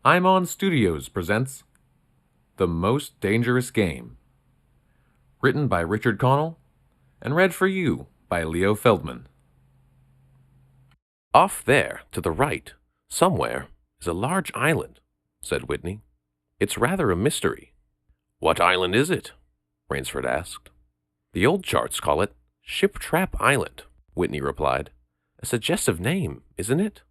I'm On Studios presents The Most Dangerous Game, written by Richard Connell and read for you by Leo Feldman. Off there, to the right, somewhere, is a large island, said Whitney. It's rather a mystery. What island is it? Rainsford asked. The old charts call it Ship Trap Island, Whitney replied. A suggestive name, isn't it?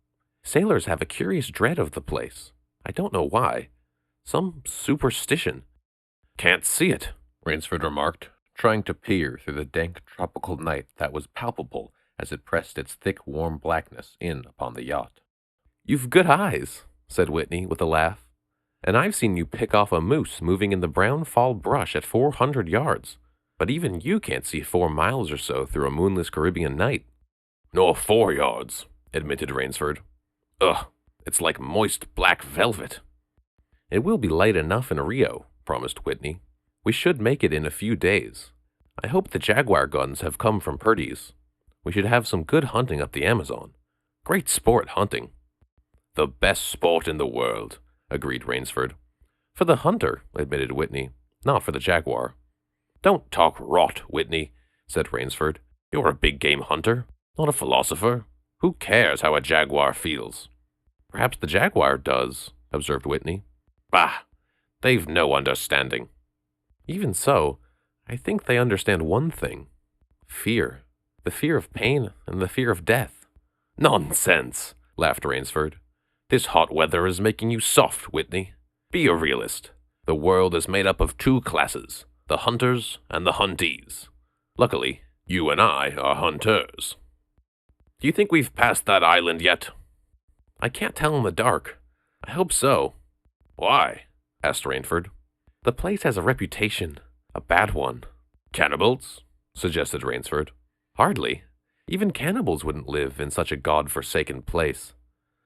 Sailors have a curious dread of the place. I don't know why. Some superstition. Can't see it, Rainsford remarked, trying to peer through the dank tropical night that was palpable as it pressed its thick, warm blackness in upon the yacht. You've good eyes, said Whitney with a laugh, and I've seen you pick off a moose moving in the brown fall brush at 400 yards, but even you can't see 4 miles or so through a moonless Caribbean night. Nor 4 yards, admitted Rainsford. Ugh, it's like moist black velvet. It will be light enough in Rio, promised Whitney. We should make it in a few days. I hope the Jaguar guns have come from Purdy's. We should have some good hunting up the Amazon. Great sport hunting. The best sport in the world, agreed Rainsford. For the hunter, admitted Whitney, not for the Jaguar. Don't talk rot, Whitney, said Rainsford. You're a big game hunter, not a philosopher. Who cares how a Jaguar feels? Perhaps the Jaguar does, observed Whitney. Bah! They've no understanding. Even so, I think they understand one thing. Fear. The fear of pain and the fear of death. Nonsense, laughed Rainsford. This hot weather is making you soft, Whitney. Be a realist. The world is made up of 2 classes, the hunters and the huntees. Luckily, you and I are hunters. Do you think we've passed that island yet? I can't tell in the dark. I hope so. Why? Asked Rainsford. The place has a reputation, a bad one. Cannibals? Suggested Rainsford. Hardly. Even cannibals wouldn't live in such a god-forsaken place.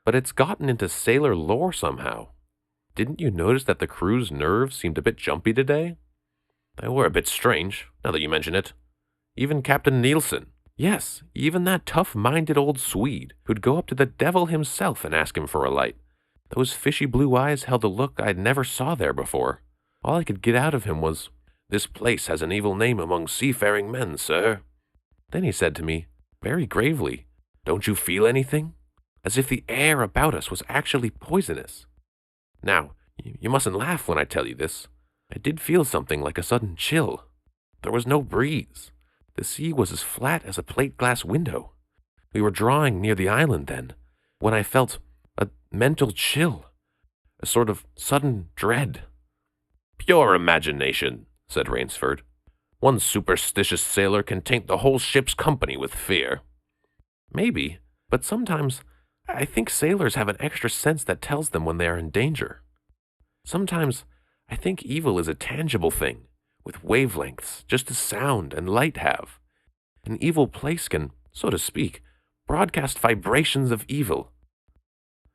But it's gotten into sailor lore somehow. Didn't you notice that the crew's nerves seemed a bit jumpy today? They were a bit strange, now that you mention it. Even Captain Nielsen. Yes, even that tough-minded old Swede who'd go up to the devil himself and ask him for a light. Those fishy blue eyes held a look I'd never saw there before. All I could get out of him was, "This place has an evil name among seafaring men, sir." Then he said to me, very gravely, "Don't you feel anything?" As if the air about us was actually poisonous. Now, you mustn't laugh when I tell you this. I did feel something like a sudden chill. There was no breeze. The sea was as flat as a plate-glass window. We were drawing near the island then, when I felt a mental chill, a sort of sudden dread. Pure imagination, said Rainsford. One superstitious sailor can taint the whole ship's company with fear. Maybe, but sometimes I think sailors have an extra sense that tells them when they are in danger. Sometimes I think evil is a tangible thing, with wavelengths, just as sound and light have. An evil place can, so to speak, broadcast vibrations of evil.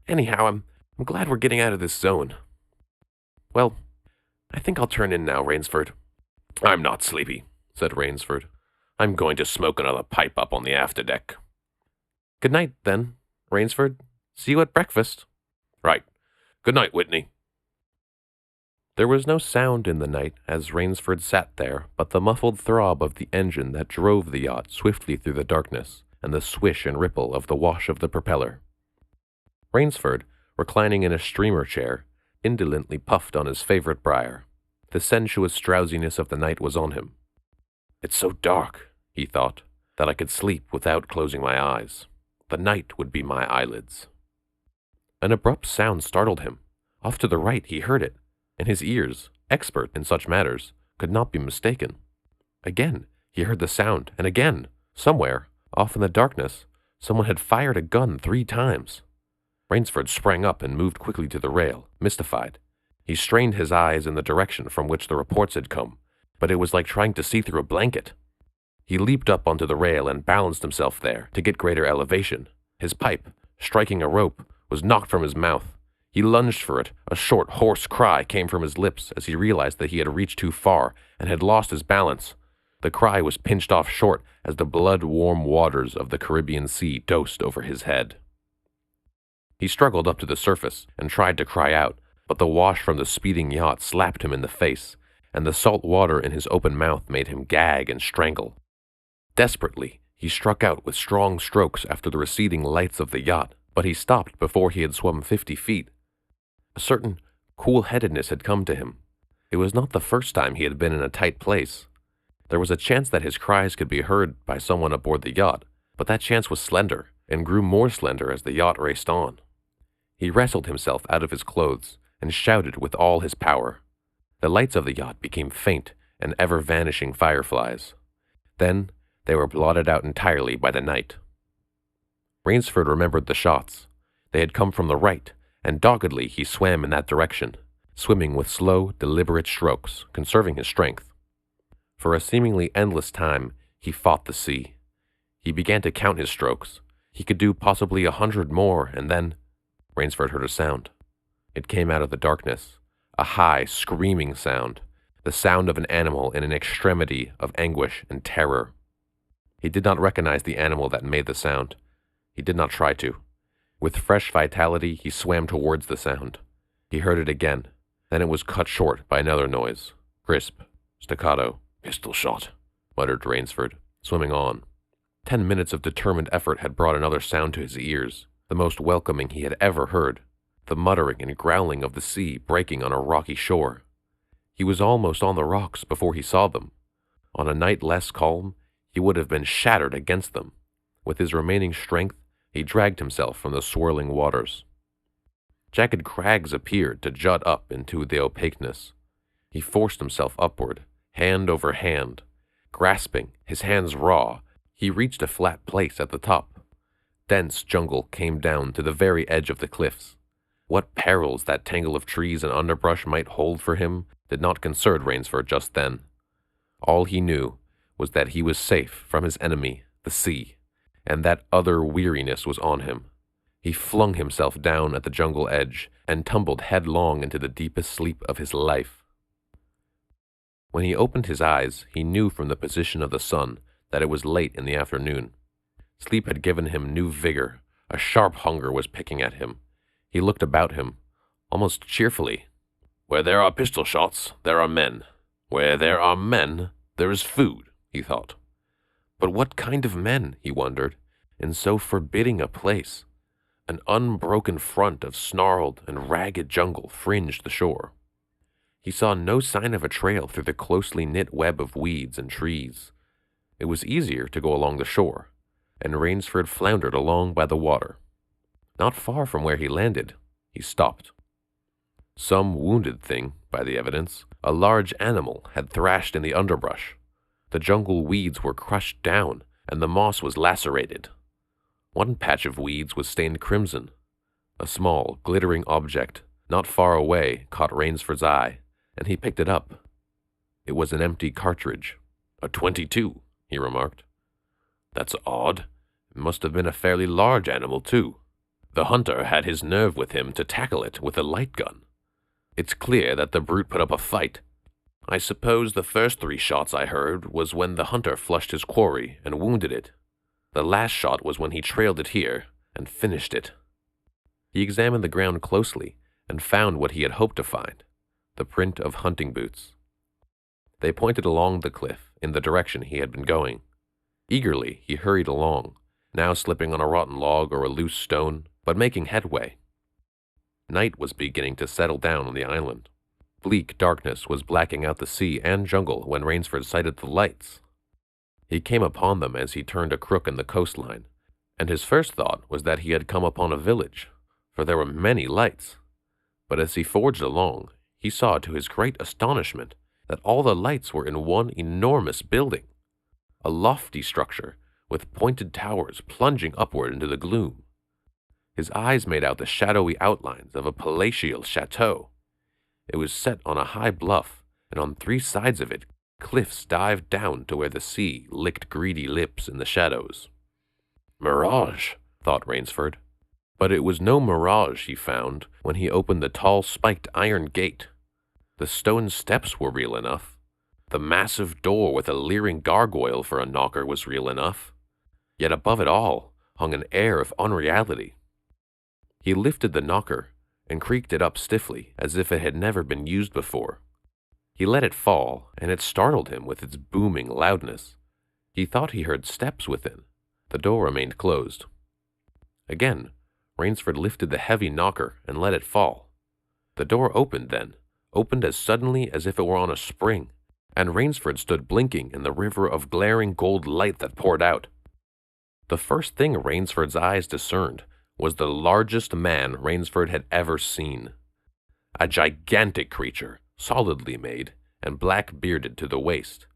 Anyhow, I'm glad we're getting out of this zone. Well, I think I'll turn in now, Rainsford. I'm not sleepy, said Rainsford. I'm going to smoke another pipe up on the afterdeck. Good night, then, Rainsford. See you at breakfast. Right. Good night, Whitney. There was no sound in the night as Rainsford sat there but the muffled throb of the engine that drove the yacht swiftly through the darkness and the swish and ripple of the wash of the propeller. Rainsford, reclining in a steamer chair, indolently puffed on his favorite briar. The sensuous drowsiness of the night was on him. It's so dark, he thought, that I could sleep without closing my eyes. The night would be my eyelids. An abrupt sound startled him. Off to the right he heard it, and his ears, expert in such matters, could not be mistaken. Again he heard the sound, and again, somewhere, off in the darkness, someone had fired a gun 3 times. Rainsford sprang up and moved quickly to the rail, mystified. He strained his eyes in the direction from which the reports had come, but it was like trying to see through a blanket. He leaped up onto the rail and balanced himself there to get greater elevation. His pipe, striking a rope, was knocked from his mouth. He lunged for it. A short, hoarse cry came from his lips as he realized that he had reached too far and had lost his balance. The cry was pinched off short as the blood-warm waters of the Caribbean Sea dosed over his head. He struggled up to the surface and tried to cry out, but the wash from the speeding yacht slapped him in the face, and the salt water in his open mouth made him gag and strangle. Desperately, he struck out with strong strokes after the receding lights of the yacht, but he stopped before he had swum 50 feet. A certain cool-headedness had come to him. It was not the first time he had been in a tight place. There was a chance that his cries could be heard by someone aboard the yacht, but that chance was slender, and grew more slender as the yacht raced on. He wrestled himself out of his clothes and shouted with all his power. The lights of the yacht became faint and ever-vanishing fireflies. Then they were blotted out entirely by the night. Rainsford remembered the shots. They had come from the right, and doggedly he swam in that direction, swimming with slow, deliberate strokes, conserving his strength. For a seemingly endless time, he fought the sea. He began to count his strokes. He could do possibly 100 more, and then Rainsford heard a sound. It came out of the darkness, a high, screaming sound, the sound of an animal in an extremity of anguish and terror. He did not recognize the animal that made the sound. He did not try to. With fresh vitality, he swam towards the sound. He heard it again. Then it was cut short by another noise. Crisp, staccato. "Pistol shot," muttered Rainsford, swimming on. 10 minutes of determined effort had brought another sound to his ears, the most welcoming he had ever heard, the muttering and growling of the sea breaking on a rocky shore. He was almost on the rocks before he saw them. On a night less calm, he would have been shattered against them. With his remaining strength, he dragged himself from the swirling waters. Jagged crags appeared to jut up into the opaqueness. He forced himself upward, hand over hand. Grasping, his hands raw, he reached a flat place at the top. Dense jungle came down to the very edge of the cliffs. What perils that tangle of trees and underbrush might hold for him did not concern Rainsford just then. All he knew was that he was safe from his enemy, the sea, and that utter weariness was on him. He flung himself down at the jungle edge and tumbled headlong into the deepest sleep of his life. When he opened his eyes, he knew from the position of the sun that it was late in the afternoon. Sleep had given him new vigor. A sharp hunger was picking at him. He looked about him, almost cheerfully. "Where there are pistol shots, there are men. Where there are men, there is food," he thought. But what kind of men, he wondered, in so forbidding a place? An unbroken front of snarled and ragged jungle fringed the shore. He saw no sign of a trail through the closely knit web of weeds and trees. It was easier to go along the shore, and Rainsford floundered along by the water. Not far from where he landed, he stopped. Some wounded thing, by the evidence, a large animal, had thrashed in the underbrush. The jungle weeds were crushed down, and the moss was lacerated. One patch of weeds was stained crimson. A small, glittering object, not far away, caught Rainsford's eye, and he picked it up. It was an empty cartridge. "A .22, he remarked. "That's odd. It must have been a fairly large animal, too. The hunter had his nerve with him to tackle it with a light gun. It's clear that the brute put up a fight. I suppose the first 3 shots I heard was when the hunter flushed his quarry and wounded it. The last shot was when he trailed it here and finished it." He examined the ground closely and found what he had hoped to find, the print of hunting boots. They pointed along the cliff in the direction he had been going. Eagerly, he hurried along, now slipping on a rotten log or a loose stone, but making headway. Night was beginning to settle down on the island. Bleak darkness was blacking out the sea and jungle when Rainsford sighted the lights. He came upon them as he turned a crook in the coastline, and his first thought was that he had come upon a village, for there were many lights. But as he forged along, he saw to his great astonishment that all the lights were in one enormous building, a lofty structure with pointed towers plunging upward into the gloom. His eyes made out the shadowy outlines of a palatial chateau. It was set on a high bluff, and on 3 sides of it, cliffs dived down to where the sea licked greedy lips in the shadows. "Mirage," thought Rainsford. But it was no mirage he found when he opened the tall spiked iron gate. The stone steps were real enough. The massive door with a leering gargoyle for a knocker was real enough. Yet above it all hung an air of unreality. He lifted the knocker and creaked it up stiffly as if it had never been used before. He let it fall, and it startled him with its booming loudness. He thought he heard steps within. The door remained closed. Again, Rainsford lifted the heavy knocker and let it fall. The door opened then, opened as suddenly as if it were on a spring, and Rainsford stood blinking in the river of glaring gold light that poured out. The first thing Rainsford's eyes discerned was the largest man Rainsford had ever seen. A gigantic creature, solidly made and black-bearded to the waist.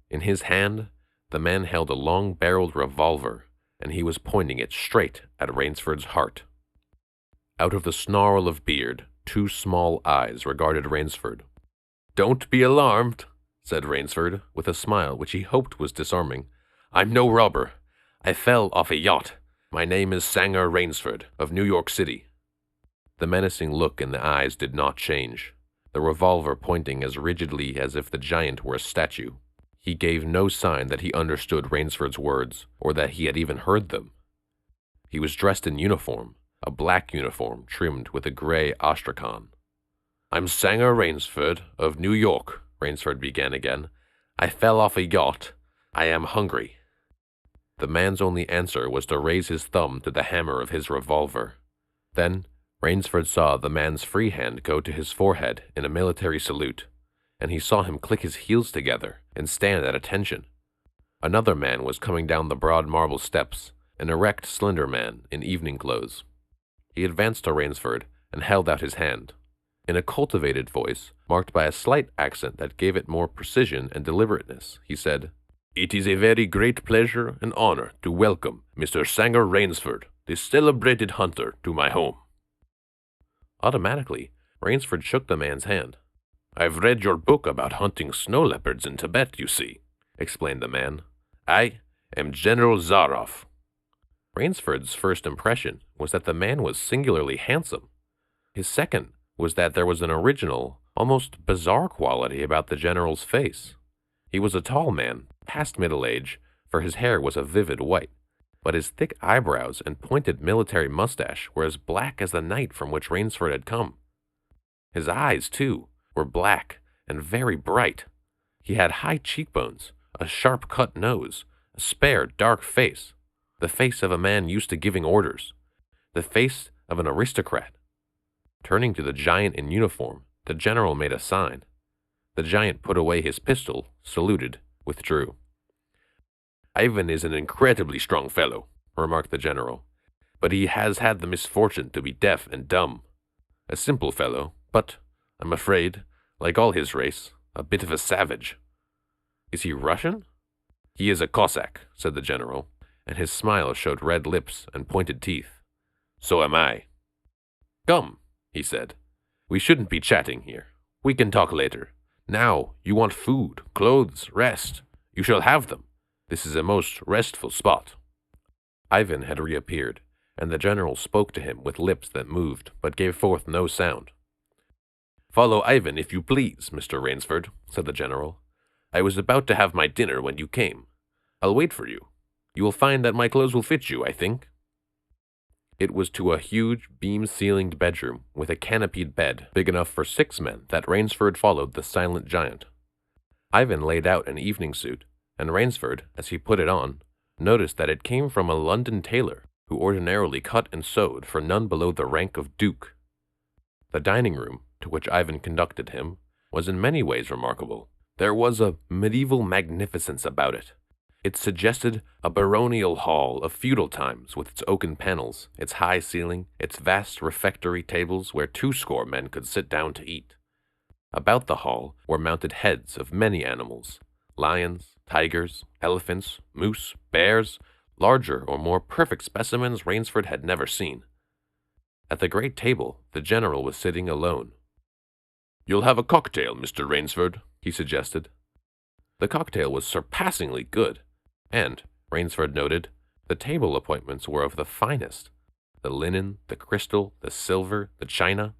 In his hand, the man held a long-barreled revolver, and he was pointing it straight at Rainsford's heart. Out of the snarl of beard, two small eyes regarded Rainsford. "Don't be alarmed," said Rainsford, with a smile which he hoped was disarming. "I'm no robber. I fell off a yacht. My name is Sanger Rainsford, of New York City." The menacing look in the eyes did not change, the revolver pointing as rigidly as if the giant were a statue. He gave no sign that he understood Rainsford's words, or that he had even heard them. He was dressed in uniform, a black uniform trimmed with a gray astrakhan. "I'm Sanger Rainsford, of New York," Rainsford began again. "I fell off a yacht. I am hungry." The man's only answer was to raise his thumb to the hammer of his revolver. Then Rainsford saw the man's free hand go to his forehead in a military salute, and he saw him click his heels together and stand at attention. Another man was coming down the broad marble steps, an erect, slender man in evening clothes. He advanced to Rainsford and held out his hand. In a cultivated voice, marked by a slight accent that gave it more precision and deliberateness, he said, "It is a very great pleasure and honor to welcome Mr. Sanger Rainsford, the celebrated hunter, to my home." Automatically, Rainsford shook the man's hand. "I've read your book about hunting snow leopards in Tibet, you see," explained the man. "I am General Zaroff." Rainsford's first impression was that the man was singularly handsome. His second was that there was an original, almost bizarre quality about the general's face. He was a tall man, past middle age, for his hair was a vivid white, but his thick eyebrows and pointed military mustache were as black as the night from which Rainsford had come. His eyes, too, were black and very bright. He had high cheekbones, a sharp-cut nose, a spare, dark face, the face of a man used to giving orders, the face of an aristocrat. Turning to the giant in uniform, the general made a sign. The giant put away his pistol, saluted, withdrew. "Ivan is an incredibly strong fellow," remarked the general, "but he has had the misfortune to be deaf and dumb. A simple fellow, but, I'm afraid, like all his race, a bit of a savage." "Is he Russian?" "He is a Cossack," said the general, and his smile showed red lips and pointed teeth. "So am I." "Come," he said. "We shouldn't be chatting here. We can talk later. Now, you want food, clothes, rest. You shall have them. This is a most restful spot." Ivan had reappeared, and the general spoke to him with lips that moved but gave forth no sound. "Follow Ivan, if you please, Mr. Rainsford," said the general. "I was about to have my dinner when you came. I'll wait for you. You will find that my clothes will fit you, I think." It was to a huge, beam-ceilinged bedroom with a canopied bed big enough for 6 men that Rainsford followed the silent giant. Ivan laid out an evening suit, and Rainsford, as he put it on, noticed that it came from a London tailor who ordinarily cut and sewed for none below the rank of duke. The dining room, to which Ivan conducted him, was in many ways remarkable. There was a medieval magnificence about it. It suggested a baronial hall of feudal times with its oaken panels, its high ceiling, its vast refectory tables where 20 men could sit down to eat. About the hall were mounted heads of many animals: lions, tigers, elephants, moose, bears, larger or more perfect specimens Rainsford had never seen. At the great table, the general was sitting alone. "You'll have a cocktail, Mr. Rainsford," he suggested. The cocktail was surpassingly good, and, Rainsford noted, the table appointments were of the finest. The linen, the crystal, the silver, the china.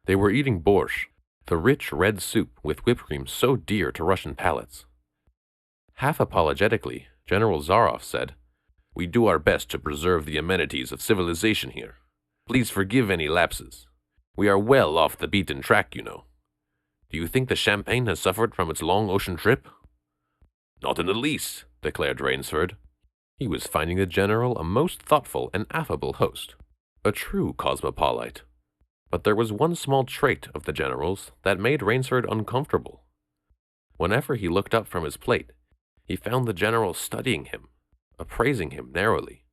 They were eating borscht, the rich red soup with whipped cream so dear to Russian palates. Half apologetically, General Zaroff said, "We do our best to preserve the amenities of civilization here. Please forgive any lapses. We are well off the beaten track, you know. Do you think the Champagne has suffered from its long ocean trip?" "Not in the least," declared Rainsford. He was finding the general a most thoughtful and affable host, a true cosmopolite. But there was one small trait of the general's that made Rainsford uncomfortable. Whenever he looked up from his plate, he found the general studying him, appraising him narrowly.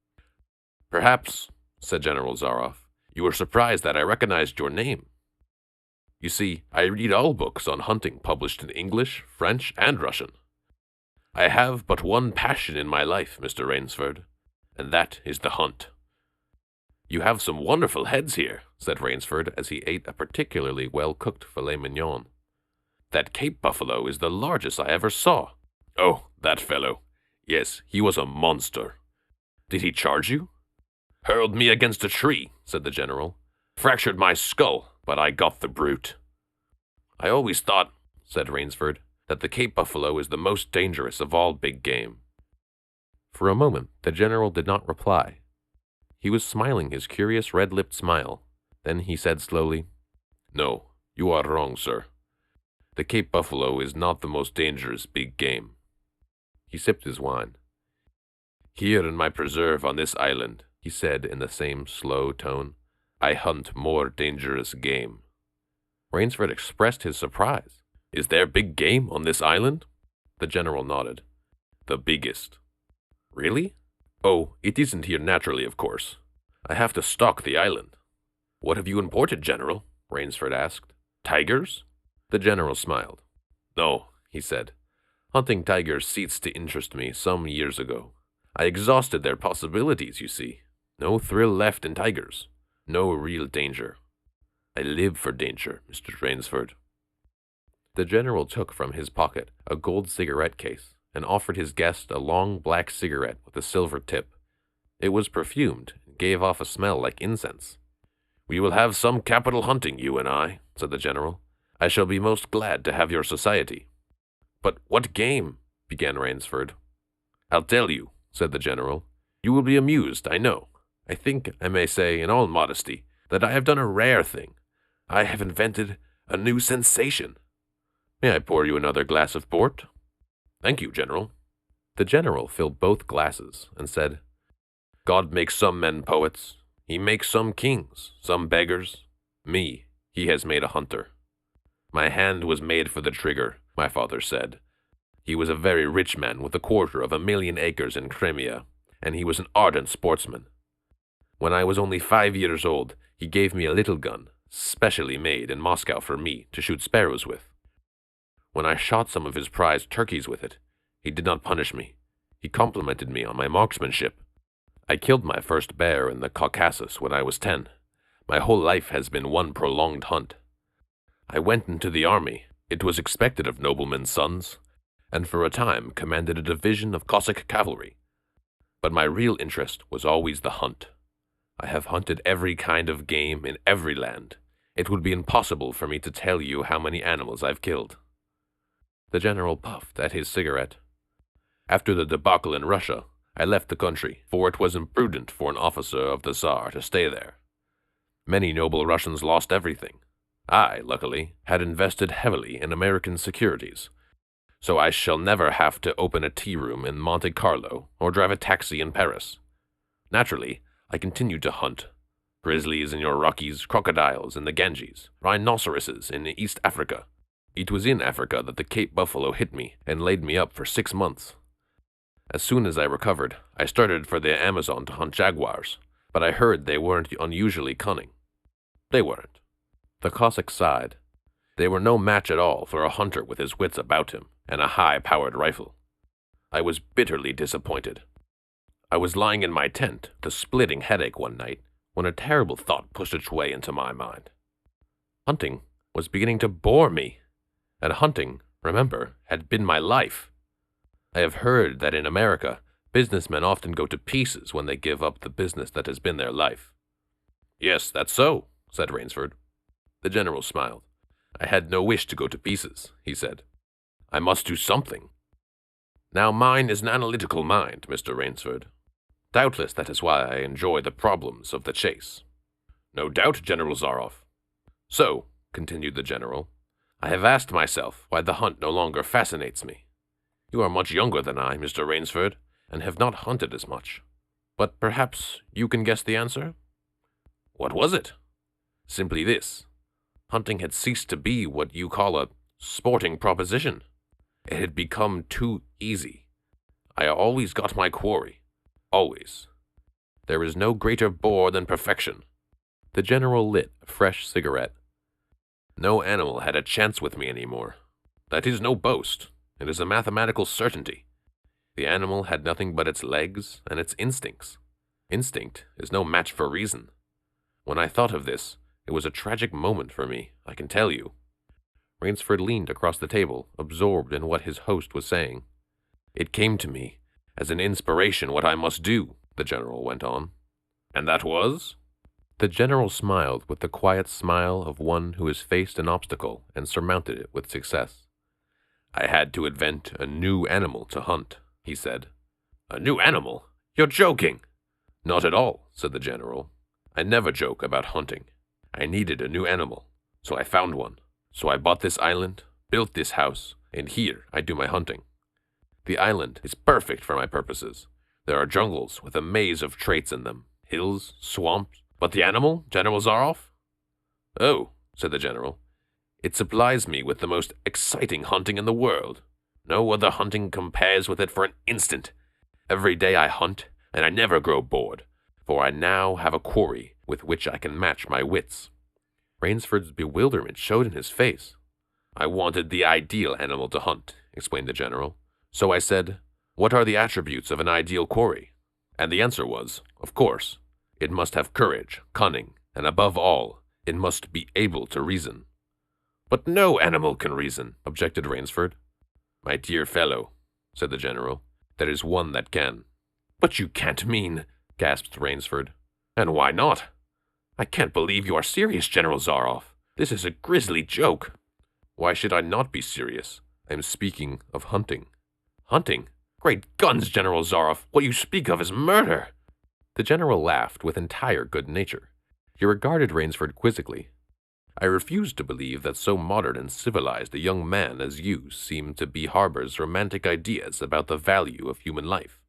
"Perhaps," said General Zaroff, "you were surprised that I recognized your name. You see, I read all books on hunting published in English, French, and Russian. I have but one passion in my life, Mr. Rainsford, and that is the hunt." "You have some wonderful heads here," said Rainsford as he ate a particularly well-cooked filet mignon. "That Cape buffalo is the largest I ever saw." "Oh, that fellow. Yes, he was a monster." "Did he charge you?" "Hurled me against a tree," said the general. "Fractured my skull, but I got the brute." "I always thought," said Rainsford, "that the Cape buffalo is the most dangerous of all big game." For a moment the general did not reply. He was smiling his curious red-lipped smile. Then he said slowly, "No, you are wrong, sir. The Cape buffalo is not the most dangerous big game." He sipped his wine. "Here in my preserve on this island," he said in the same slow tone, "I hunt more dangerous game." Rainsford expressed his surprise. "Is there big game on this island?" The general nodded. "The biggest." "Really?" "Oh, it isn't here naturally, of course. I have to stock the island." "What have you imported, General?" Rainsford asked. "Tigers?" The general smiled. "No," he said. "Hunting tigers ceased to interest me some years ago. I exhausted their possibilities, you see. No thrill left in tigers. No real danger. I live for danger, Mr. Rainsford." The general took from his pocket a gold cigarette case and offered his guest a long black cigarette with a silver tip. It was perfumed and gave off a smell like incense. "We will have some capital hunting, you and I," said the general. "I shall be most glad to have your society." "But what game?" began Rainsford. "I'll tell you," said the general. "You will be amused, I know. I think I may say, in all modesty, that I have done a rare thing. I have invented a new sensation. May I pour you another glass of port?" "Thank you, General." The general filled both glasses and said, "God makes some men poets. He makes some kings, some beggars. Me, he has made a hunter. My hand was made for the trigger, my father said. He was a very rich man with 250,000 acres in Crimea, and he was an ardent sportsman. When I was only 5 years old, he gave me a little gun, specially made in Moscow for me to shoot sparrows with. When I shot some of his prized turkeys with it, he did not punish me. He complimented me on my marksmanship. I killed my first bear in the Caucasus when I was 10. My whole life has been one prolonged hunt. I went into the army. It was expected of noblemen's sons, and for a time commanded a division of Cossack cavalry. But my real interest was always the hunt. I have hunted every kind of game in every land. It would be impossible for me to tell you how many animals I've killed." The general puffed at his cigarette. "After the debacle in Russia, I left the country, for it was imprudent for an officer of the Tsar to stay there. Many noble Russians lost everything. I, luckily, had invested heavily in American securities, so I shall never have to open a tea room in Monte Carlo or drive a taxi in Paris. Naturally, I continued to hunt. Grizzlies in your Rockies, crocodiles in the Ganges, rhinoceroses in East Africa. It was in Africa that the Cape buffalo hit me and laid me up for 6 months. As soon as I recovered, I started for the Amazon to hunt jaguars, but I heard they weren't unusually cunning. They weren't." The Cossack sighed. "They were no match at all for a hunter with his wits about him and a high-powered rifle. I was bitterly disappointed. I was lying in my tent with a splitting headache one night when a terrible thought pushed its way into my mind. Hunting was beginning to bore me, and hunting, remember, had been my life. I have heard that in America, businessmen often go to pieces when they give up the business that has been their life." "Yes, that's so," said Rainsford. The general smiled. "I had no wish to go to pieces," he said. "I must do something. Now mine is an analytical mind, Mr. Rainsford. Doubtless that is why I enjoy the problems of the chase. No doubt, General Zaroff. So, continued the general, I have asked myself why the hunt no longer fascinates me. You are much younger than I, Mr. Rainsford, and have not hunted as much. But perhaps you can guess the answer? What was it? Simply this. Hunting had ceased to be what you call a sporting proposition. It had become too easy. I always got my quarry. Always. There is no greater bore than perfection. The general lit a fresh cigarette. No animal had a chance with me anymore. That is no boast. It is a mathematical certainty. The animal had nothing but its legs and its instincts. Instinct is no match for reason. When I thought of this, it was a tragic moment for me, I can tell you. Rainsford leaned across the table, absorbed in what his host was saying. It came to me as an inspiration what I must do, the general went on. And that was? The general smiled with the quiet smile of one who has faced an obstacle and surmounted it with success. I had to invent a new animal to hunt, he said. A new animal? You're joking! Not at all, said the general. I never joke about hunting. I needed a new animal, so I found one. So I bought this island, built this house, and here I do my hunting. The island is perfect for my purposes. There are jungles with a maze of traits in them, hills, swamps. But the animal, General Zaroff? Oh, said the general. It supplies me with the most exciting hunting in the world. No other hunting compares with it for an instant. Every day I hunt, and I never grow bored, for I now have a quarry with which I can match my wits. Rainsford's bewilderment showed in his face. I wanted the ideal animal to hunt, explained the general. So I said, what are the attributes of an ideal quarry? And the answer was, of course, it must have courage, cunning, and above all, it must be able to reason. But no animal can reason, objected Rainsford. My dear fellow, said the general, there is one that can. But you can't mean, gasped Rainsford. And why not? I can't believe you are serious, General Zaroff. This is a grisly joke. Why should I not be serious? I am speaking of hunting. Hunting? Great guns, General Zaroff, what you speak of is murder. The general laughed with entire good nature. He regarded Rainsford quizzically. I refuse to believe that so modern and civilized a young man as you seem to be harbors romantic ideas about the value of human life.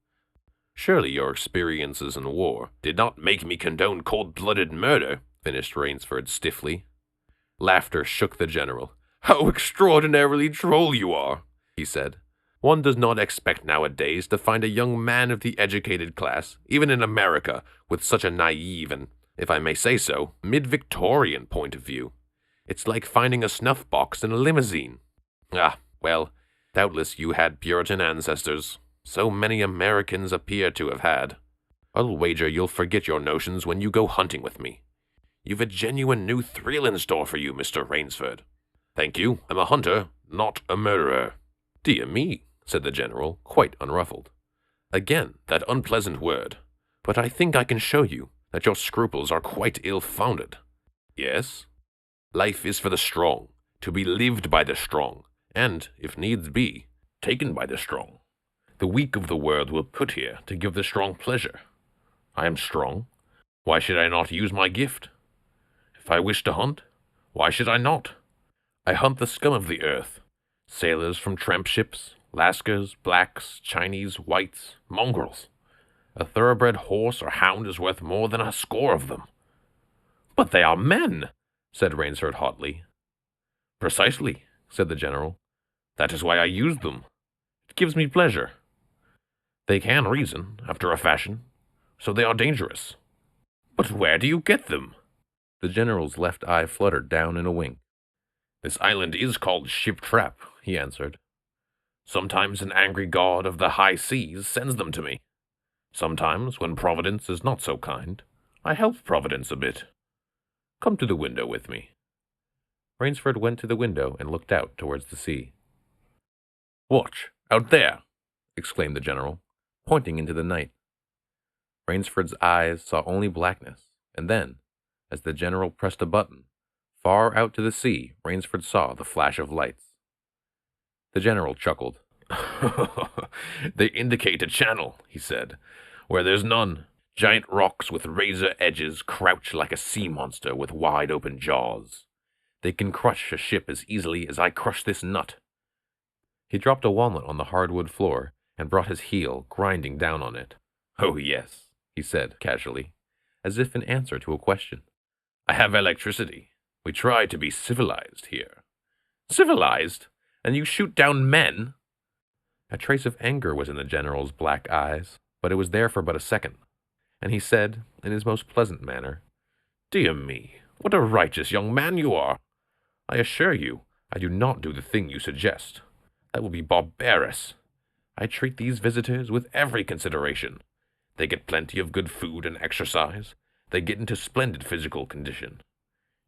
Surely your experiences in war did not make me condone cold-blooded murder, finished Rainsford stiffly. Laughter shook the general. How extraordinarily droll you are, he said. One does not expect nowadays to find a young man of the educated class, even in America, with such a naive and, if I may say so, mid-Victorian point of view. It's like finding a snuff box in a limousine. Ah, well, doubtless you had Puritan ancestors. So many Americans appear to have had. I'll wager you'll forget your notions when you go hunting with me. You've a genuine new thrill in store for you, Mr. Rainsford. Thank you. I'm a hunter, not a murderer. Dear me, said the general, quite unruffled. Again, that unpleasant word. But I think I can show you that your scruples are quite ill-founded. Yes? Life is for the strong, to be lived by the strong, and, if needs be, taken by the strong. The weak of the world will put here to give the strong pleasure. I am strong. Why should I not use my gift? If I wish to hunt, why should I not? I hunt the scum of the earth, sailors from tramp ships, Lascars, blacks, Chinese, whites, mongrels. A thoroughbred horse or hound is worth more than a score of them. But they are men, said Rainsford hotly. Precisely, said the general. That is why I use them. It gives me pleasure. They can reason, after a fashion, so they are dangerous. But where do you get them? The general's left eye fluttered down in a wink. This island is called Ship Trap, he answered. Sometimes an angry god of the high seas sends them to me. Sometimes, when Providence is not so kind, I help Providence a bit. Come to the window with me. Rainsford went to the window and looked out towards the sea. Watch, out there, exclaimed the general, pointing into the night. Rainsford's eyes saw only blackness, and then, as the general pressed a button, far out to the sea, Rainsford saw the flash of lights. The general chuckled. They indicate a channel, he said, where there's none. Giant rocks with razor edges crouch like a sea monster with wide-open jaws. They can crush a ship as easily as I crush this nut." He dropped a walnut on the hardwood floor and brought his heel grinding down on it. "Oh, yes," he said casually, as if in answer to a question. "I have electricity. We try to be civilized here." "Civilized? And you shoot down men?" A trace of anger was in the general's black eyes, but it was there for but a second, and he said, in his most pleasant manner, "Dear me, what a righteous young man you are! I assure you, I do not do the thing you suggest. That would be barbarous. I treat these visitors with every consideration. They get plenty of good food and exercise. They get into splendid physical condition.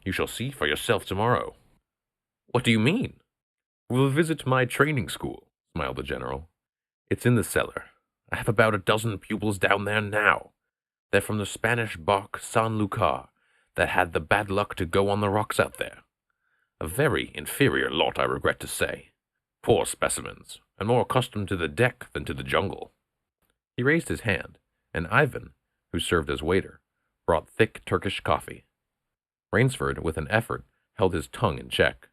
You shall see for yourself tomorrow." "What do you mean?" "We'll visit my training school," smiled the general. "It's in the cellar. I have about a dozen pupils down there now. They're from the Spanish bark San Lucar that had the bad luck to go on the rocks out there. A very inferior lot, I regret to say. Poor specimens, and more accustomed to the deck than to the jungle." He raised his hand, and Ivan, who served as waiter, brought thick Turkish coffee. Rainsford, with an effort, held his tongue in check.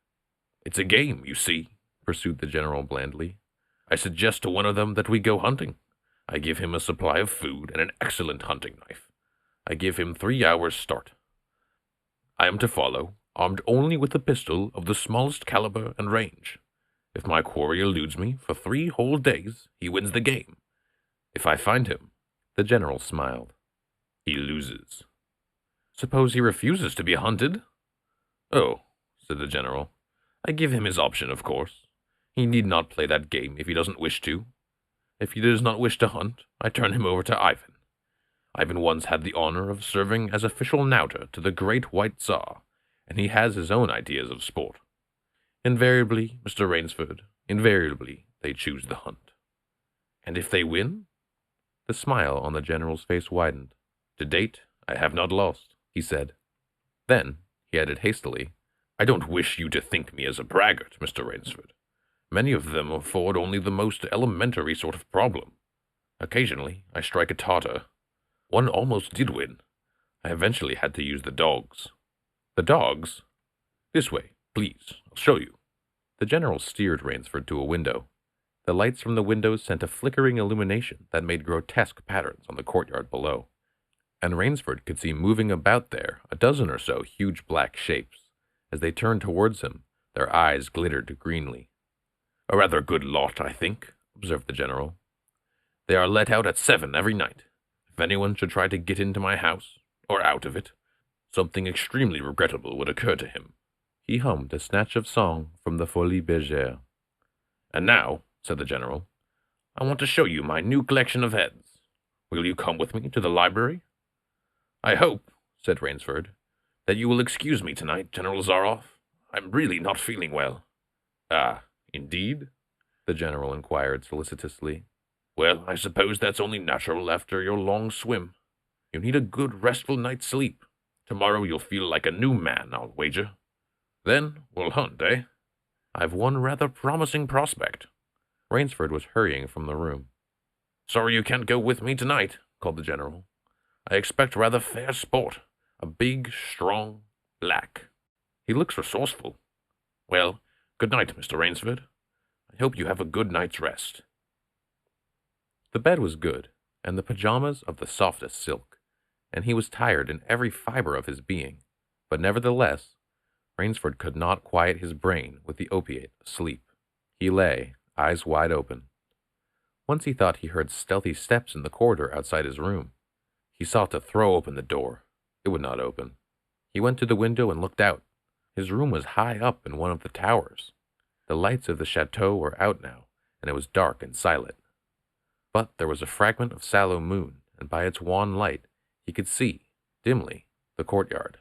"It's a game, you see," pursued the general blandly. "I suggest to one of them that we go hunting. I give him a supply of food and an excellent hunting knife. I give him 3 hours' start. I am to follow, armed only with a pistol of the smallest caliber and range. If my quarry eludes me for 3 whole days, he wins the game. If I find him," the general smiled, "he loses." "Suppose he refuses to be hunted?" "Oh," said the general, "I give him his option, of course. He need not play that game if he doesn't wish to. If he does not wish to hunt, I turn him over to Ivan. Ivan once had the honor of serving as official nauter to the great White Tsar, and he has his own ideas of sport. Invariably, Mr. Rainsford, invariably they choose the hunt." "And if they win?" The smile on the general's face widened. "To date, I have not lost," he said. Then, he added hastily, "I don't wish you to think me as a braggart, Mr. Rainsford. Many of them afford only the most elementary sort of problem. Occasionally, I strike a Tartar. One almost did win. I eventually had to use the dogs." "The dogs?" "This way, please. I'll show you." The general steered Rainsford to a window. The lights from the windows sent a flickering illumination that made grotesque patterns on the courtyard below, and Rainsford could see moving about there a dozen or so huge black shapes. As they turned towards him, their eyes glittered greenly. "A rather good lot, I think," observed the general. "They are let out at 7 every night. If anyone should try to get into my house, or out of it, something extremely regrettable would occur to him." He hummed a snatch of song from the Folie Bergère. "And now," said the general, "I want to show you my new collection of heads. Will you come with me to the library?" "I hope," said Rainsford, "that you will excuse me tonight, General Zaroff. I'm really not feeling well." "Ah, indeed?" the general inquired solicitously. "Well, I suppose that's only natural after your long swim. You need a good restful night's sleep. Tomorrow you'll feel like a new man, I'll wager. Then we'll hunt, eh? I've one rather promising prospect." Rainsford was hurrying from the room. "Sorry you can't go with me tonight," called the general. "I expect rather fair sport. A big, strong, black. He looks resourceful. Well, good night, Mr. Rainsford. I hope you have a good night's rest." The bed was good, and the pajamas of the softest silk, and he was tired in every fiber of his being, but nevertheless, Rainsford could not quiet his brain with the opiate of sleep. He lay, eyes wide open. Once he thought he heard stealthy steps in the corridor outside his room. He sought to throw open the door. It would not open. He went to the window and looked out. His room was high up in one of the towers. The lights of the chateau were out now, and it was dark and silent. But there was a fragment of sallow moon, and by its wan light he could see, dimly, the courtyard.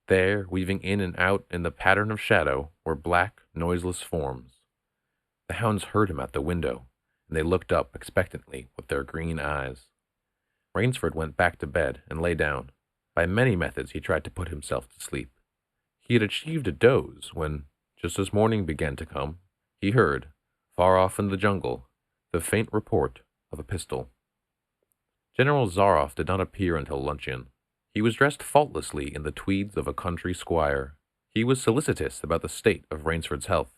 There, weaving in and out in the pattern of shadow, were black, noiseless forms. The hounds heard him at the window, and they looked up expectantly with their green eyes. Rainsford went back to bed and lay down. By many methods he tried to put himself to sleep. He had achieved a doze when, just as morning began to come, he heard, far off in the jungle, the faint report of a pistol. General Zaroff did not appear until luncheon. He was dressed faultlessly in the tweeds of a country squire. He was solicitous about the state of Rainsford's health.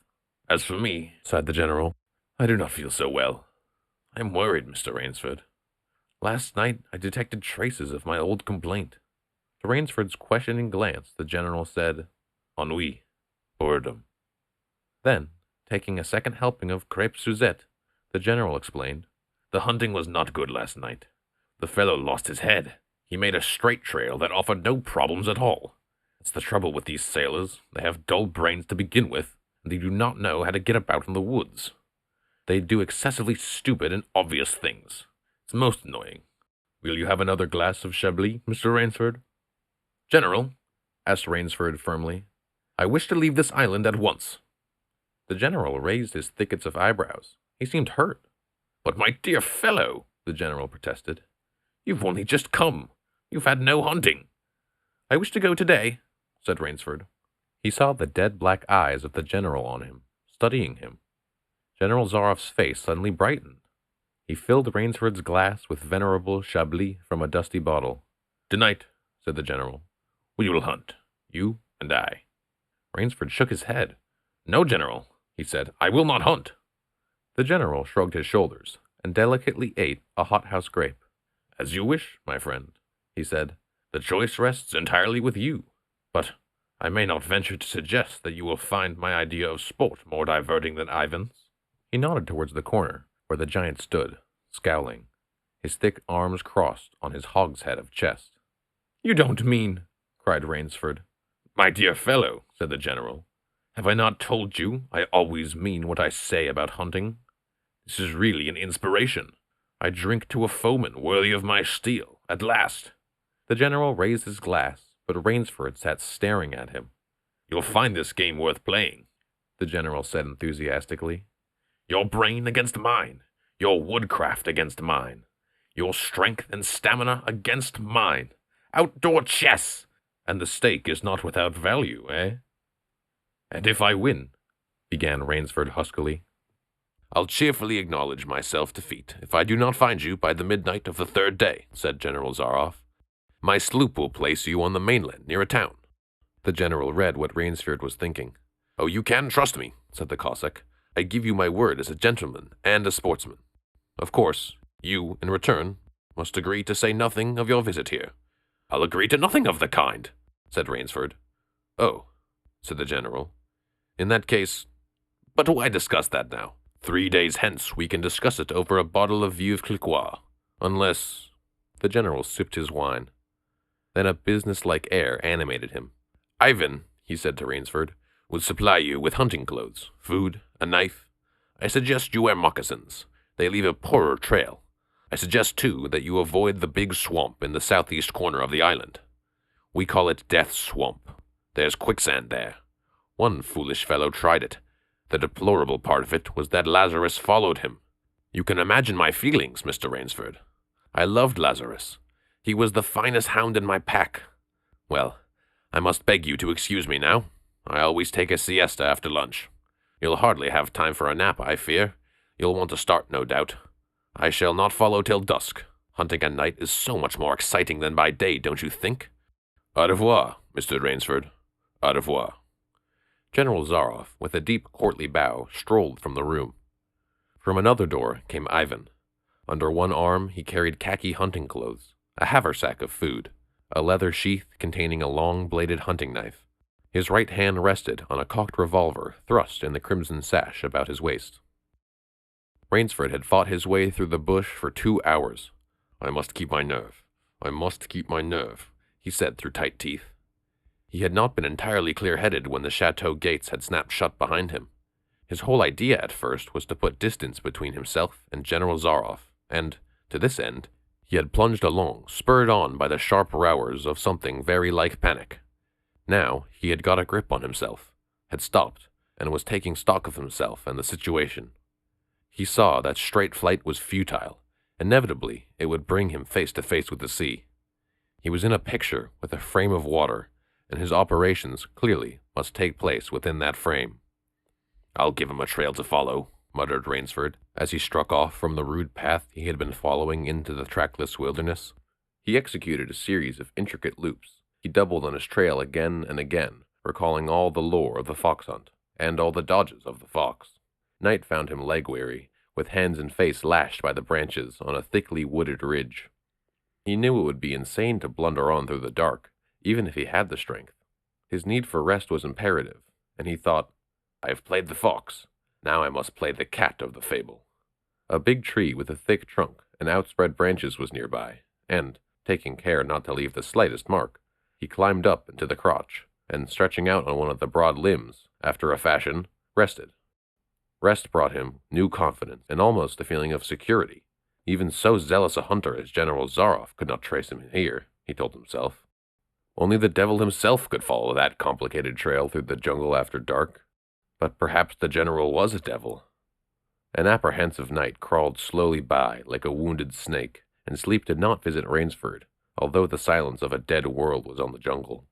"As for me," sighed the general, "I do not feel so well. I am worried, Mr. Rainsford. Last night I detected traces of my old complaint." To Rainsford's questioning glance, the general said, "Ennui. Boredom." Then, taking a second helping of crepe Suzette, the general explained, "The hunting was not good last night. The fellow lost his head. He made a straight trail that offered no problems at all. It's the trouble with these sailors. They have dull brains to begin with, and they do not know how to get about in the woods. They do excessively stupid and obvious things. It's most annoying. Will you have another glass of Chablis, Mr. Rainsford?" "General," asked Rainsford firmly, "I wish to leave this island at once." The general raised his thickets of eyebrows. He seemed hurt. "But my dear fellow," the general protested, "you've only just come. You've had no hunting." "I wish to go today," said Rainsford. He saw the dead black eyes of the general on him, studying him. General Zaroff's face suddenly brightened. He filled Rainsford's glass with venerable Chablis from a dusty bottle. "Tonight," said the general, "we will hunt, you and I." Rainsford shook his head. "No, General," he said, "I will not hunt." The general shrugged his shoulders and delicately ate a hothouse grape. "As you wish, my friend," he said. "The choice rests entirely with you. But I may not venture to suggest that you will find my idea of sport more diverting than Ivan's." He nodded towards the corner, where the giant stood, scowling, his thick arms crossed on his hogshead of chest. "You don't mean—" cried Rainsford. "My dear fellow," said the general, "have I not told you I always mean what I say about hunting? This is really an inspiration. I drink to a foeman worthy of my steel, at last." The general raised his glass, but Rainsford sat staring at him. "You'll find this game worth playing," the general said enthusiastically. "Your brain against mine, your woodcraft against mine, your strength and stamina against mine. Outdoor chess! And the stake is not without value, eh?" "And if I win," began Rainsford huskily. "I'll cheerfully acknowledge my self-defeat if I do not find you by the midnight of the third day," said General Zaroff. "My sloop will place you on the mainland near a town." The general read what Rainsford was thinking. "Oh, you can trust me," said the Cossack. "I give you my word as a gentleman and a sportsman. Of course, you, in return, must agree to say nothing of your visit here." "I'll agree to nothing of the kind," said Rainsford. "Oh," said the general. "In that case, but why discuss that now? 3 days hence we can discuss it over a bottle of Veuve Clicquot, unless—" The general sipped his wine. Then a business-like air animated him. "Ivan," he said to Rainsford, "will supply you with hunting clothes, food, a knife. I suggest you wear moccasins. They leave a poorer trail. I suggest, too, that you avoid the big swamp in the southeast corner of the island. We call it Death Swamp. There's quicksand there. One foolish fellow tried it. The deplorable part of it was that Lazarus followed him. You can imagine my feelings, Mr. Rainsford. I loved Lazarus. He was the finest hound in my pack. Well, I must beg you to excuse me now. I always take a siesta after lunch. You'll hardly have time for a nap, I fear. You'll want to start, no doubt. I shall not follow till dusk. Hunting at night is so much more exciting than by day, don't you think? Au revoir, Mr. Rainsford. Au revoir." General Zaroff, with a deep courtly bow, strolled from the room. From another door came Ivan. Under one arm he carried khaki hunting clothes, a haversack of food, a leather sheath containing a long-bladed hunting knife. His right hand rested on a cocked revolver thrust in the crimson sash about his waist. Rainsford had fought his way through the bush for 2 hours. "I must keep my nerve. I must keep my nerve," he said through tight teeth. He had not been entirely clear-headed when the chateau gates had snapped shut behind him. His whole idea at first was to put distance between himself and General Zaroff, and, to this end, he had plunged along, spurred on by the sharp rowers of something very like panic. Now he had got a grip on himself, had stopped, and was taking stock of himself and the situation. He saw that straight flight was futile. Inevitably, it would bring him face to face with the sea. He was in a picture with a frame of water, and his operations clearly must take place within that frame. "I'll give him a trail to follow," muttered Rainsford, as he struck off from the rude path he had been following into the trackless wilderness. He executed a series of intricate loops. He doubled on his trail again and again, recalling all the lore of the fox hunt, and all the dodges of the fox. Night found him leg-weary, with hands and face lashed by the branches on a thickly wooded ridge. He knew it would be insane to blunder on through the dark, even if he had the strength. His need for rest was imperative, and he thought, "I have played the fox. Now I must play the cat of the fable." A big tree with a thick trunk and outspread branches was nearby, and, taking care not to leave the slightest mark, he climbed up into the crotch, and stretching out on one of the broad limbs, after a fashion, rested. Rest brought him new confidence and almost a feeling of security. Even so zealous a hunter as General Zaroff could not trace him here, he told himself. Only the devil himself could follow that complicated trail through the jungle after dark. But perhaps the general was a devil. An apprehensive night crawled slowly by like a wounded snake, and sleep did not visit Rainsford, although the silence of a dead world was on the jungle.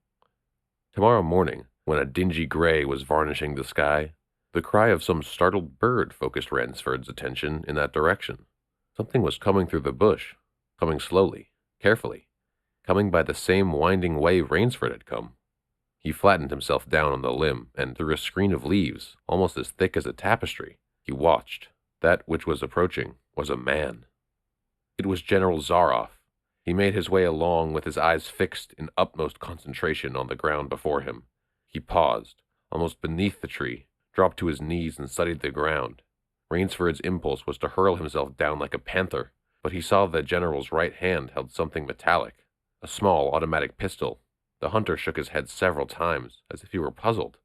Tomorrow morning, when a dingy gray was varnishing the sky, the cry of some startled bird focused Rainsford's attention in that direction. Something was coming through the bush, coming slowly, carefully, coming by the same winding way Rainsford had come. He flattened himself down on the limb, and through a screen of leaves, almost as thick as a tapestry, he watched. That which was approaching was a man. It was General Zaroff. He made his way along with his eyes fixed in utmost concentration on the ground before him. He paused, almost beneath the tree, dropped to his knees and studied the ground. Rainsford's impulse was to hurl himself down like a panther, but he saw the general's right hand held something metallic, a small automatic pistol. The hunter shook his head several times, as if he were puzzled.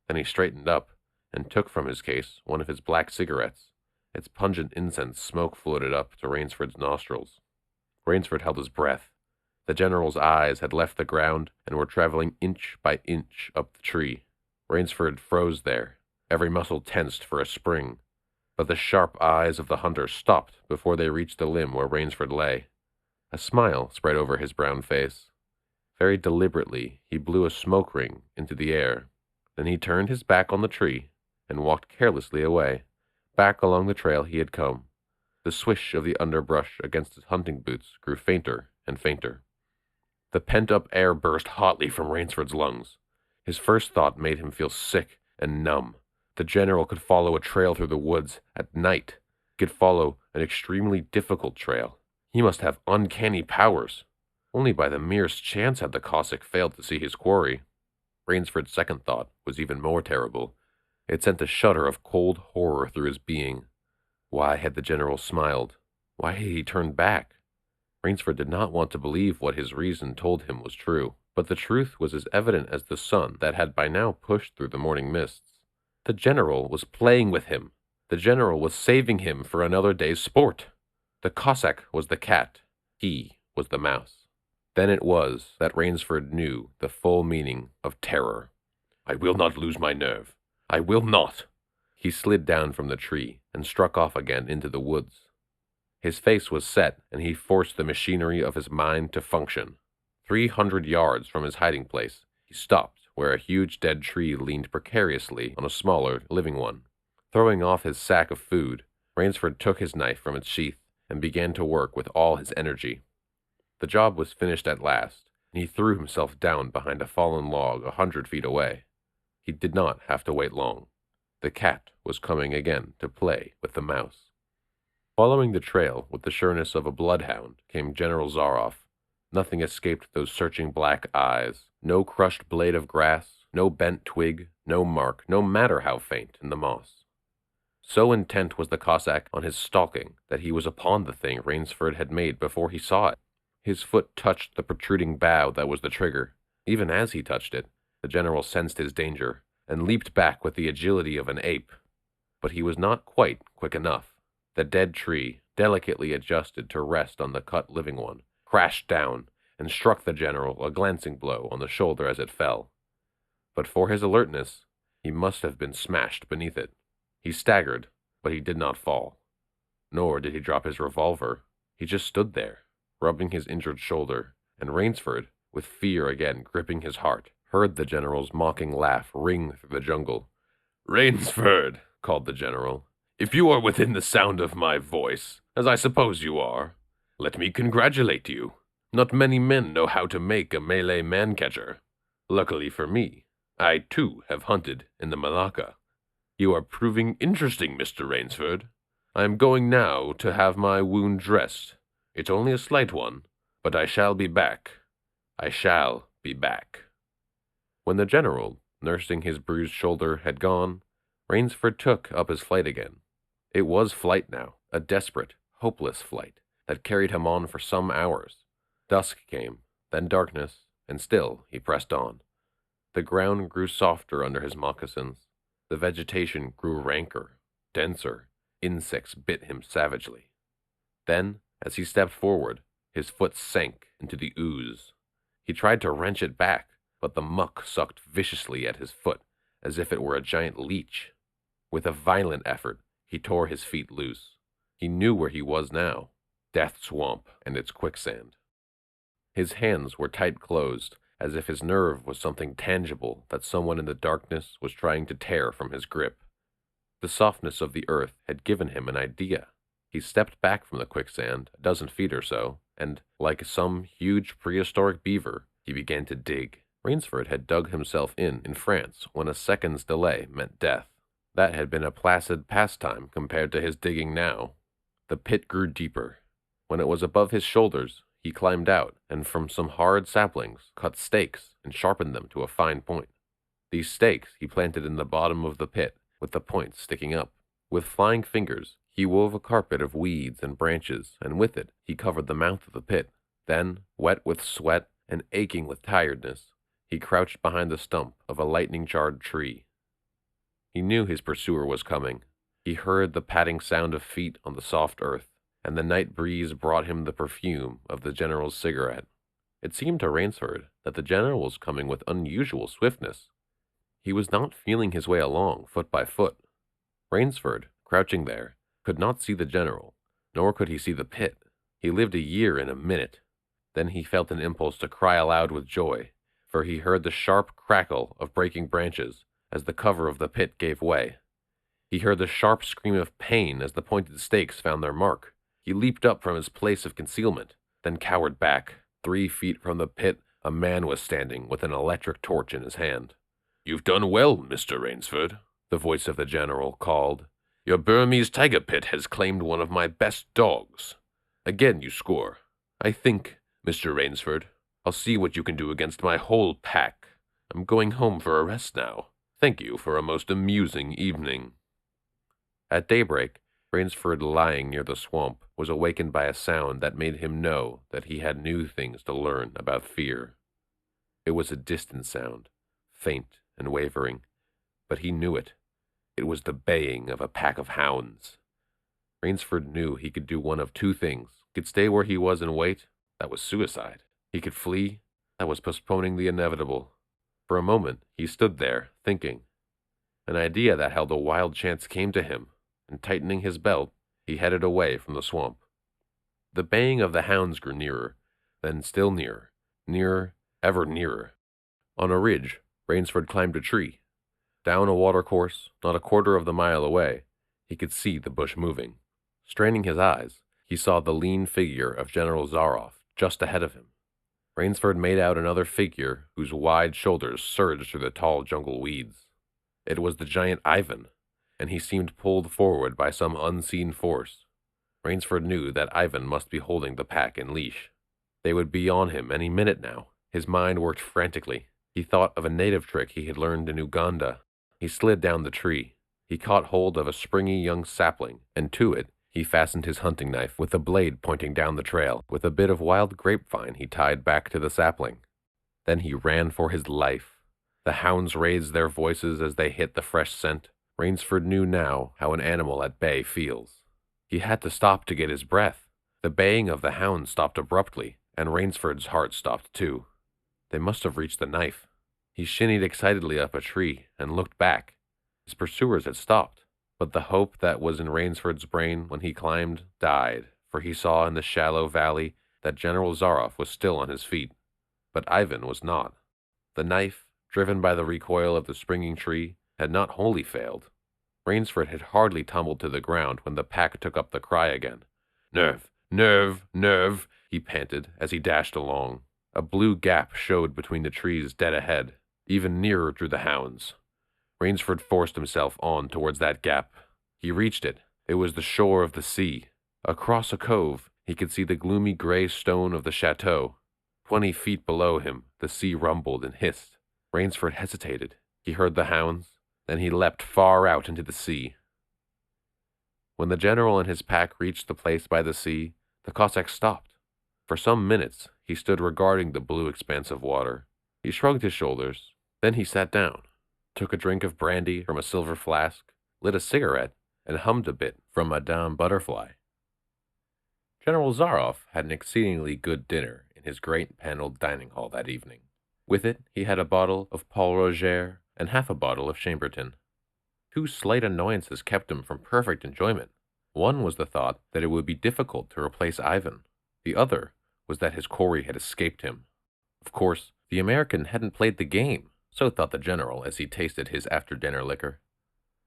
Then he straightened up, and took from his case one of his black cigarettes. Its pungent incense smoke floated up to Rainsford's nostrils. Rainsford held his breath. The general's eyes had left the ground and were traveling inch by inch up the tree. Rainsford froze there, every muscle tensed for a spring. But the sharp eyes of the hunter stopped before they reached the limb where Rainsford lay. A smile spread over his brown face. Very deliberately, he blew a smoke ring into the air. Then he turned his back on the tree and walked carelessly away, back along the trail he had come. The swish of the underbrush against his hunting boots grew fainter and fainter. The pent-up air burst hotly from Rainsford's lungs. His first thought made him feel sick and numb. The general could follow a trail through the woods at night. He could follow an extremely difficult trail. He must have uncanny powers. Only by the merest chance had the Cossack failed to see his quarry. Rainsford's second thought was even more terrible. It sent a shudder of cold horror through his being. Why had the general smiled? Why had he turned back? Rainsford did not want to believe what his reason told him was true, but the truth was as evident as the sun that had by now pushed through the morning mists. The general was playing with him. The general was saving him for another day's sport. The Cossack was the cat. He was the mouse. Then it was that Rainsford knew the full meaning of terror. "I will not lose my nerve. I will not." He slid down from the tree and struck off again into the woods. His face was set, and he forced the machinery of his mind to function. 300 yards from his hiding place, he stopped where a huge dead tree leaned precariously on a smaller, living one. Throwing off his sack of food, Rainsford took his knife from its sheath and began to work with all his energy. The job was finished at last, and he threw himself down behind a fallen log 100 feet away. He did not have to wait long. The cat was coming again to play with the mouse. Following the trail with the sureness of a bloodhound came General Zaroff. Nothing escaped those searching black eyes. No crushed blade of grass, no bent twig, no mark, no matter how faint, in the moss. So intent was the Cossack on his stalking that he was upon the thing Rainsford had made before he saw it. His foot touched the protruding bough that was the trigger. Even as he touched it, the general sensed his danger, and leaped back with the agility of an ape. But he was not quite quick enough. The dead tree, delicately adjusted to rest on the cut living one, crashed down, and struck the general a glancing blow on the shoulder as it fell. But for his alertness, he must have been smashed beneath it. He staggered, but he did not fall. Nor did he drop his revolver. He just stood there, rubbing his injured shoulder, and Rainsford, with fear again gripping his heart, heard the general's mocking laugh ring through the jungle. "Rainsford," called the general, If you are within the sound of my voice, as I suppose you are, let me congratulate you. Not many men know how to make a Malay man-catcher. Luckily for me, I too have hunted in the Malacca. You are proving interesting, Mr. Rainsford. I am going now to have my wound dressed. It's only a slight one, but I shall be back. I shall be back. When the general, nursing his bruised shoulder, had gone, Rainsford took up his flight again. It was flight now, a desperate, hopeless flight that carried him on for some hours. Dusk came, then darkness, and still he pressed on. The ground grew softer under his moccasins. The vegetation grew ranker, denser. Insects bit him savagely. Then, as he stepped forward, his foot sank into the ooze. He tried to wrench it back, but the muck sucked viciously at his foot, as if it were a giant leech. With a violent effort, he tore his feet loose. He knew where he was now, Death Swamp and its quicksand. His hands were tight closed, as if his nerve was something tangible that someone in the darkness was trying to tear from his grip. The softness of the earth had given him an idea. He stepped back from the quicksand, a dozen feet or so, and, like some huge prehistoric beaver, he began to dig. Rainsford had dug himself in France when a second's delay meant death. That had been a placid pastime compared to his digging now. The pit grew deeper. When it was above his shoulders, he climbed out, and from some hard saplings cut stakes and sharpened them to a fine point. These stakes he planted in the bottom of the pit, with the points sticking up. With flying fingers, he wove a carpet of weeds and branches, and with it he covered the mouth of the pit. Then, wet with sweat and aching with tiredness, he crouched behind the stump of a lightning-charred tree. He knew his pursuer was coming. He heard the padding sound of feet on the soft earth, and the night breeze brought him the perfume of the general's cigarette. It seemed to Rainsford that the general was coming with unusual swiftness. He was not feeling his way along, foot by foot. Rainsford, crouching there, could not see the general, nor could he see the pit. He lived a year in a minute. Then he felt an impulse to cry aloud with joy, for he heard the sharp crackle of breaking branches as the cover of the pit gave way. He heard the sharp scream of pain as the pointed stakes found their mark. He leaped up from his place of concealment, then cowered back. 3 feet from the pit, a man was standing with an electric torch in his hand. "You've done well, Mr. Rainsford," the voice of the general called. "Your Burmese tiger pit has claimed one of my best dogs. Again you score. I think, Mr. Rainsford, I'll see what you can do against my whole pack. I'm going home for a rest now. Thank you for a most amusing evening." At daybreak, Rainsford, lying near the swamp, was awakened by a sound that made him know that he had new things to learn about fear. It was a distant sound, faint and wavering, but he knew it. It was the baying of a pack of hounds. Rainsford knew he could do one of 2 things. He could stay where he was and wait. That was suicide. He could flee. That was postponing the inevitable. For a moment, he stood there, thinking. An idea that held a wild chance came to him, and tightening his belt, he headed away from the swamp. The baying of the hounds grew nearer, then still nearer, ever nearer. On a ridge, Rainsford climbed a tree. Down a watercourse, not a quarter of the mile away, he could see the bush moving. Straining his eyes, he saw the lean figure of General Zaroff just ahead of him. Rainsford made out another figure whose wide shoulders surged through the tall jungle weeds. It was the giant Ivan, and he seemed pulled forward by some unseen force. Rainsford knew that Ivan must be holding the pack in leash. They would be on him any minute now. His mind worked frantically. He thought of a native trick he had learned in Uganda. He slid down the tree. He caught hold of a springy young sapling, and to it he fastened his hunting knife with the blade pointing down the trail. With a bit of wild grapevine he tied back to the sapling. Then he ran for his life. The hounds raised their voices as they hit the fresh scent. Rainsford knew now how an animal at bay feels. He had to stop to get his breath. The baying of the hounds stopped abruptly, and Rainsford's heart stopped too. They must have reached the knife. He shinnied excitedly up a tree and looked back. His pursuers had stopped, but the hope that was in Rainsford's brain when he climbed died, for he saw in the shallow valley that General Zaroff was still on his feet. But Ivan was not. The knife, driven by the recoil of the springing tree, had not wholly failed. Rainsford had hardly tumbled to the ground when the pack took up the cry again. "Nerve! Nerve! Nerve!" he panted as he dashed along. A blue gap showed between the trees dead ahead. Even nearer drew the hounds. Rainsford forced himself on towards that gap. He reached it. It was the shore of the sea. Across a cove, he could see the gloomy gray stone of the chateau. 20 feet below him, the sea rumbled and hissed. Rainsford hesitated. He heard the hounds. Then he leapt far out into the sea. When the general and his pack reached the place by the sea, the Cossack stopped. For some minutes, he stood regarding the blue expanse of water. He shrugged his shoulders. Then he sat down, took a drink of brandy from a silver flask, lit a cigarette, and hummed a bit from Madame Butterfly. General Zaroff had an exceedingly good dinner in his great paneled dining hall that evening. With it, he had a bottle of Paul Roger and half a bottle of Chambertin. Two slight annoyances kept him from perfect enjoyment. One was the thought that it would be difficult to replace Ivan. The other was that his quarry had escaped him. Of course, the American hadn't played the game, so thought the general as he tasted his after-dinner liquor.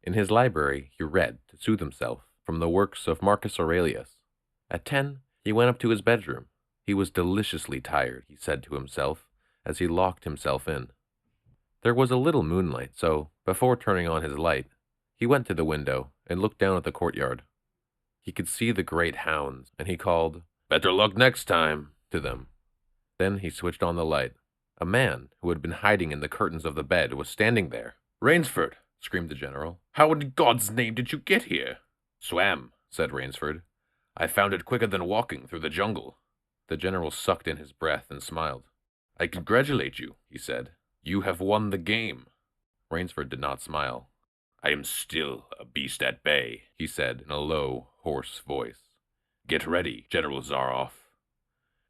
In his library, he read, to soothe himself, from the works of Marcus Aurelius. At 10, he went up to his bedroom. He was deliciously tired, he said to himself, as he locked himself in. There was a little moonlight, so, before turning on his light, he went to the window and looked down at the courtyard. He could see the great hounds, and he called, "Better luck next time," to them. Then he switched on the light. A man, who had been hiding in the curtains of the bed, was standing there. "Rainsford!" screamed the general. "How in God's name did you get here?" "Swam," said Rainsford. "I found it quicker than walking through the jungle." The general sucked in his breath and smiled. "I congratulate you," he said. "You have won the game." Rainsford did not smile. "I am still a beast at bay," he said in a low, hoarse voice. "Get ready, General Zaroff."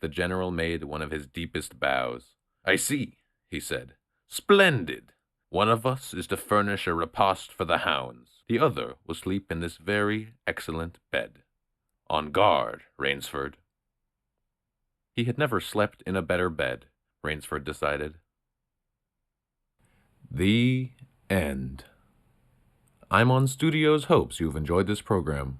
The general made one of his deepest bows. "I see," he said. "Splendid! One of us is to furnish a repast for the hounds. The other will sleep in this very excellent bed. On guard, Rainsford." He had never slept in a better bed, Rainsford decided. The end. I'm on Studios hopes you've enjoyed this program.